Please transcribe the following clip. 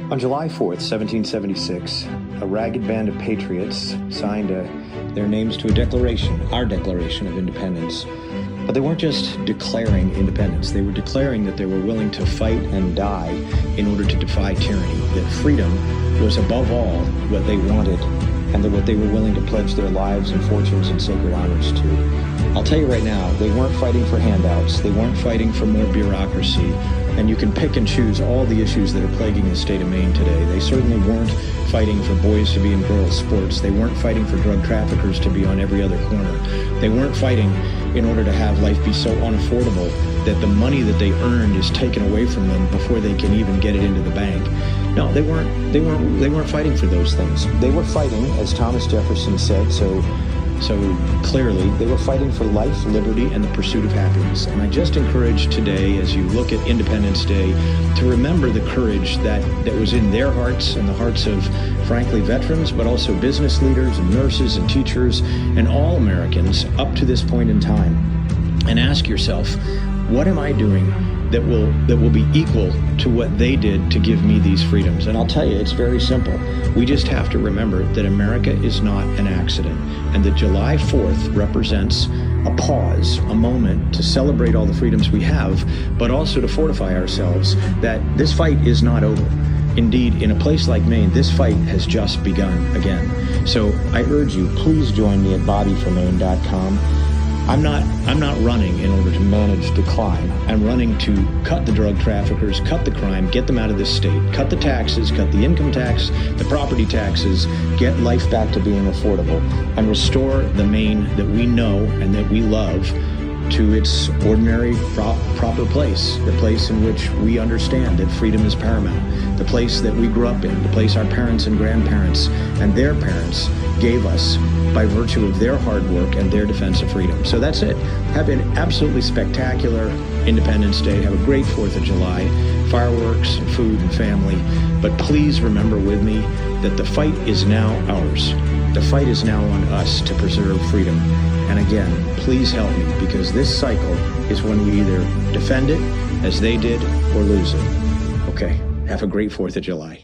On July 4th, 1776, a ragged band of patriots signed their names to a declaration, our Declaration of Independence. But they weren't just declaring independence. They were declaring that they were willing to fight and die in order to defy tyranny, that freedom was above all what they wanted, and that what they were willing to pledge their lives and fortunes and sacred honors to. I'll tell you right now, they weren't fighting for handouts. They weren't fighting for more bureaucracy. And you can pick and choose all the issues that are plaguing the state of Maine today. They certainly weren't fighting for boys to be in girls' sports. They weren't fighting for drug traffickers to be on every other corner. They weren't fighting in order to have life be so unaffordable that the money that they earned is taken away from them before they can even get it into the bank. No, they weren't fighting for those things. They were fighting, as Thomas Jefferson said so clearly, they were fighting for life, liberty, and the pursuit of happiness. And I just encourage today, as you look at Independence Day, to remember the courage that was in their hearts and the hearts of, frankly, veterans, but also business leaders and nurses and teachers and all Americans up to this point in time. And ask yourself, what am I doing that will be equal to what they did to give me these freedoms? And I'll tell you, it's very simple. We just have to remember that America is not an accident, and that July 4th represents a pause, a moment to celebrate all the freedoms we have, but also to fortify ourselves that this fight is not over. Indeed, in a place like Maine, this fight has just begun again. So I urge you, please join me at bobbyformaine.com. I'm not running in order to manage decline. I'm running to cut the drug traffickers, cut the crime, get them out of this state, cut the taxes, cut the income tax, the property taxes, get life back to being affordable, and restore the Maine that we know and that we love to its ordinary, proper place, the place in which we understand that freedom is paramount, the place that we grew up in, the place our parents and grandparents and their parents gave us by virtue of their hard work and their defense of freedom. So that's it. Have an absolutely spectacular Independence Day. Have a great 4th of July, fireworks, food, and family. But please remember with me that the fight is now ours. The fight is now on us to preserve freedom. And again, please help me, because this cycle is when we either defend it, as they did, or lose it. Okay, have a great 4th of July.